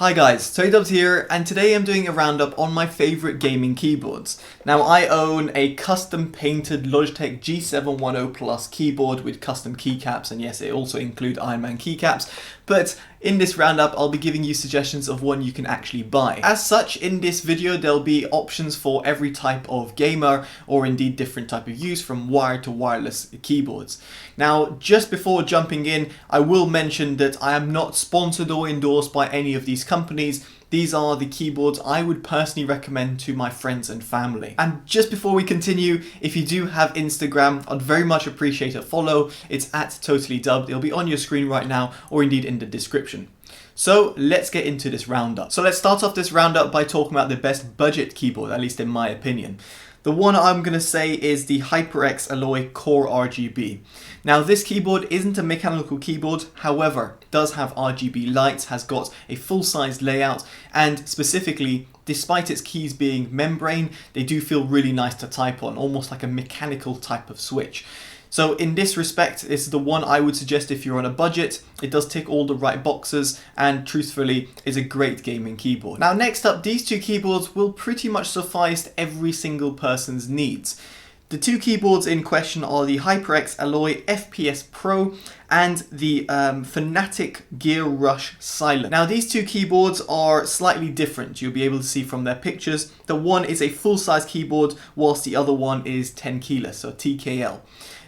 Hi guys, TotallyDubbed here, and today I'm doing a roundup on my favourite gaming keyboards. Now I own a custom painted Logitech G710 Plus keyboard with custom keycaps, and yes, it also includes Iron Man keycaps, but in this roundup I'll be giving you suggestions of one you can actually buy. As such, in this video there'll be options for every type of gamer, or indeed different type of use, from wired to wireless keyboards. Now just before jumping in, I will mention that I am not sponsored or endorsed by any of these companies. These are the keyboards I would personally recommend to my friends and family. And just before we continue, if you do have Instagram, I'd very much appreciate a follow. It's at TotallyDubbed. It'll be on your screen right now, or indeed in the description. So let's get into this roundup. So let's start off this roundup by talking about the best budget keyboard, at least in my opinion. The one I'm going to say is the HyperX Alloy Core RGB. Now this keyboard isn't a mechanical keyboard, however, it does have RGB lights, has got a full-size layout, and specifically, despite its keys being membrane, they do feel really nice to type on, almost like a mechanical type of switch. So in this respect, it's the one I would suggest if you're on a budget. It does tick all the right boxes and truthfully is a great gaming keyboard. Now next up, these two keyboards will pretty much suffice every single person's needs. The two keyboards in question are the HyperX Alloy FPS Pro and the Fnatic Rush Silent. Now these two keyboards are slightly different. You'll be able to see from their pictures. The one is a full-size keyboard whilst the other one is 10 keyless, so TKL.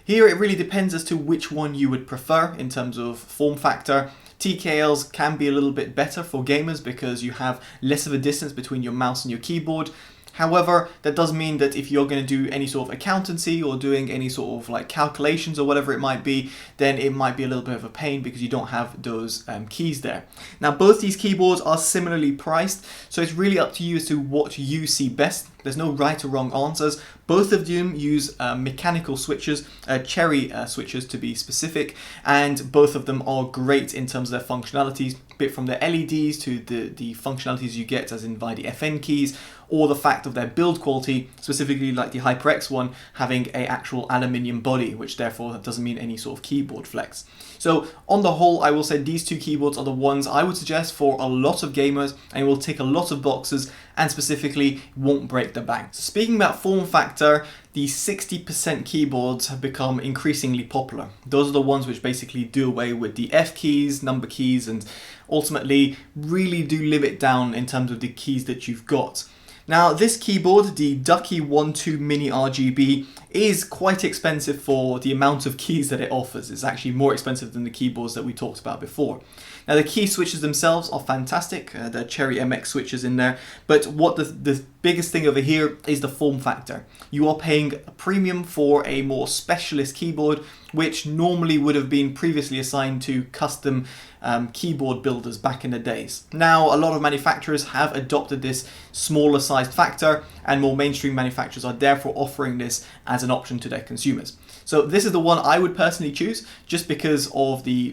Here it really depends as to which one you would prefer in terms of form factor. TKLs can be a little bit better for gamers because you have less of a distance between your mouse and your keyboard. However, that does mean that if you're going to do any sort of accountancy or doing any sort of like calculations or whatever it might be, then it might be a little bit of a pain because you don't have those keys there. Now both these keyboards are similarly priced, so it's really up to you as to what you see best. There's no right or wrong answers. Both of them use mechanical switches, cherry switches to be specific, and both of them are great in terms of their functionalities, be it from the LEDs to the functionalities you get as in via the FN keys, or the fact of their build quality, specifically like the HyperX one having an actual aluminium body, which therefore doesn't mean any sort of keyboard flex. So on the whole, I will say these two keyboards are the ones I would suggest for a lot of gamers, and will tick a lot of boxes and specifically won't break the bank. So speaking about form factor, the 60% keyboards have become increasingly popular. Those are the ones which basically do away with the F keys, number keys, and ultimately really do limit down in terms of the keys that you've got. Now this keyboard, the Ducky One Mini RGB, is quite expensive for the amount of keys that it offers. It's actually more expensive than the keyboards that we talked about before. Now the key switches themselves are fantastic, the Cherry MX switches in there, but what the biggest thing over here is the form factor. You are paying a premium for a more specialist keyboard, which normally would have been previously assigned to custom keyboard builders back in the days. Now a lot of manufacturers have adopted this smaller sized factor, and more mainstream manufacturers are therefore offering this as an option to their consumers. So this is the one I would personally choose just because of the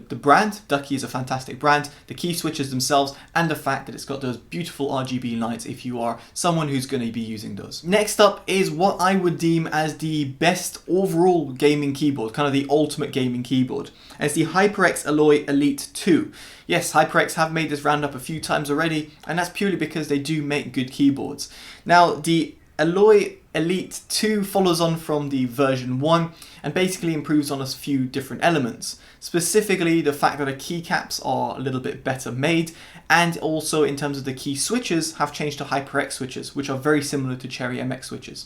brand. Ducky is a fantastic brand, the key switches themselves, and the fact that it's got those beautiful RGB lights if you are someone who's going to be using those. Next up is what I would deem as the best overall gaming keyboard, kind of the ultimate gaming keyboard. And it's the HyperX Alloy Elite 2. Yes, HyperX have made this roundup a few times already, and that's purely because they do make good keyboards. Now the Alloy Elite 2 follows on from the version 1 and basically improves on a few different elements. Specifically the fact that the keycaps are a little bit better made, and also in terms of the key switches have changed to HyperX switches, which are very similar to Cherry MX switches.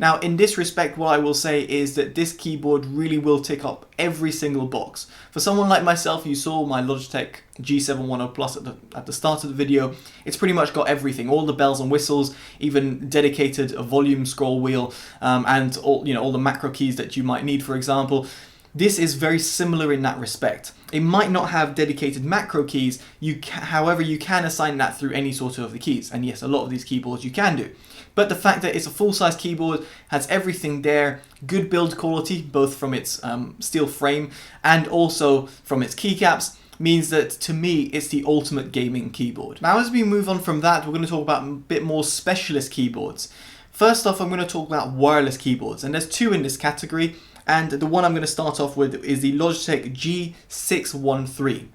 Now in this respect, what I will say is that this keyboard really will tick up every single box. For someone like myself, you saw my Logitech G710 Plus at the start of the video, it's pretty much got everything, all the bells and whistles, even dedicated a volume scroll wheel, and all the macro keys that you might need, for example. This is very similar in that respect. It might not have dedicated macro keys, however you can assign that through any sort of the keys, and yes, a lot of these keyboards you can do. But the fact that it's a full-size keyboard, has everything there, good build quality, both from its steel frame and also from its keycaps, means that to me it's the ultimate gaming keyboard. Now as we move on from that, we're going to talk about a bit more specialist keyboards. First off, I'm going to talk about wireless keyboards, and there's two in this category, and the one I'm going to start off with is the Logitech G613.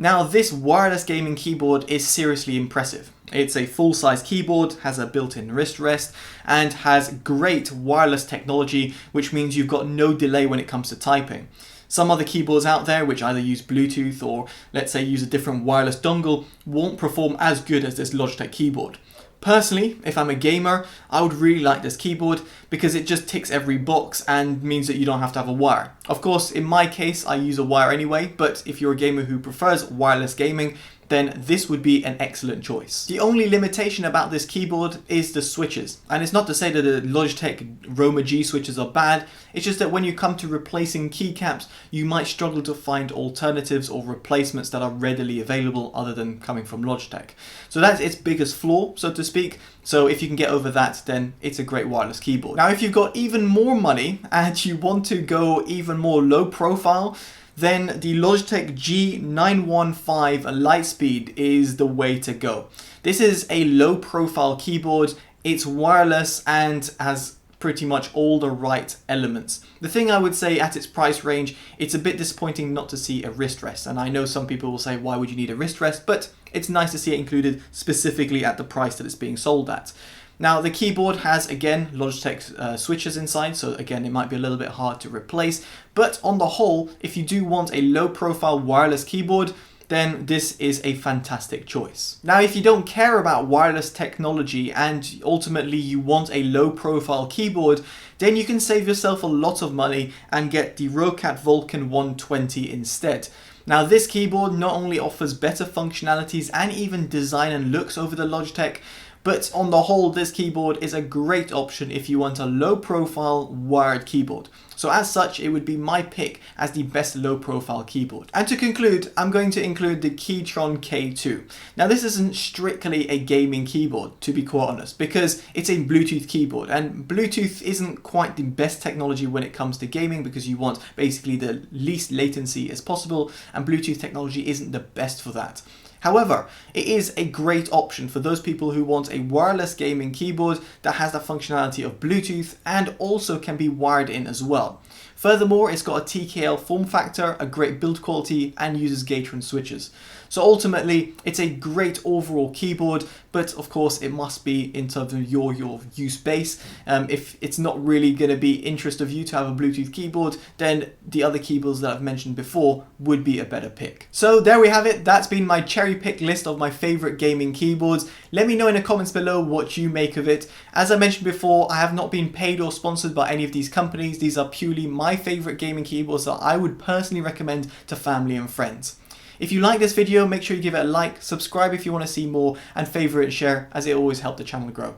Now this wireless gaming keyboard is seriously impressive. It's a full-size keyboard, has a built-in wrist rest, and has great wireless technology, which means you've got no delay when it comes to typing. Some other keyboards out there which either use Bluetooth or let's say use a different wireless dongle won't perform as good as this Logitech keyboard. Personally, if I'm a gamer, I would really like this keyboard because it just ticks every box and means that you don't have to have a wire. Of course, in my case, I use a wire anyway, but if you're a gamer who prefers wireless gaming, then this would be an excellent choice. The only limitation about this keyboard is the switches. And it's not to say that the Logitech Roma G switches are bad, it's just that when you come to replacing keycaps, you might struggle to find alternatives or replacements that are readily available other than coming from Logitech. So that's its biggest flaw, so to speak. So if you can get over that, then it's a great wireless keyboard. Now, if you've got even more money and you want to go even more low profile, then the Logitech G915 Lightspeed is the way to go. This is a low profile keyboard, it's wireless and has pretty much all the right elements. The thing I would say at its price range, it's a bit disappointing not to see a wrist rest, and I know some people will say why would you need a wrist rest, but it's nice to see it included specifically at the price that it's being sold at. Now the keyboard has, again, Logitech switches inside, so again it might be a little bit hard to replace, but on the whole, if you do want a low profile wireless keyboard, then this is a fantastic choice. Now if you don't care about wireless technology and ultimately you want a low profile keyboard, then you can save yourself a lot of money and get the Roccat Vulcan 120 instead. Now this keyboard not only offers better functionalities and even design and looks over the Logitech, but on the whole, this keyboard is a great option if you want a low profile wired keyboard. So as such, it would be my pick as the best low profile keyboard. And to conclude, I'm going to include the Keychron K2. Now this isn't strictly a gaming keyboard, to be quite honest, because it's a Bluetooth keyboard, and Bluetooth isn't quite the best technology when it comes to gaming because you want basically the least latency as possible, and Bluetooth technology isn't the best for that. However, it is a great option for those people who want a wireless gaming keyboard that has the functionality of Bluetooth and also can be wired in as well. Furthermore, it's got a TKL form factor, a great build quality, and uses Keychron switches. So ultimately, it's a great overall keyboard, but of course it must be in terms of your use base. If it's not really going to be interest of you to have a Bluetooth keyboard, then the other keyboards that I've mentioned before would be a better pick. So there we have it. That's been my cherry pick list of my favorite gaming keyboards. Let me know in the comments below what you make of it. As I mentioned before, I have not been paid or sponsored by any of these companies. These are purely my favorite gaming keyboards that I would personally recommend to family and friends. If you like this video, make sure you give it a like, subscribe if you want to see more, and favourite and share as it always helps the channel grow.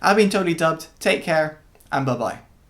I've been Totally Dubbed, take care, and bye bye.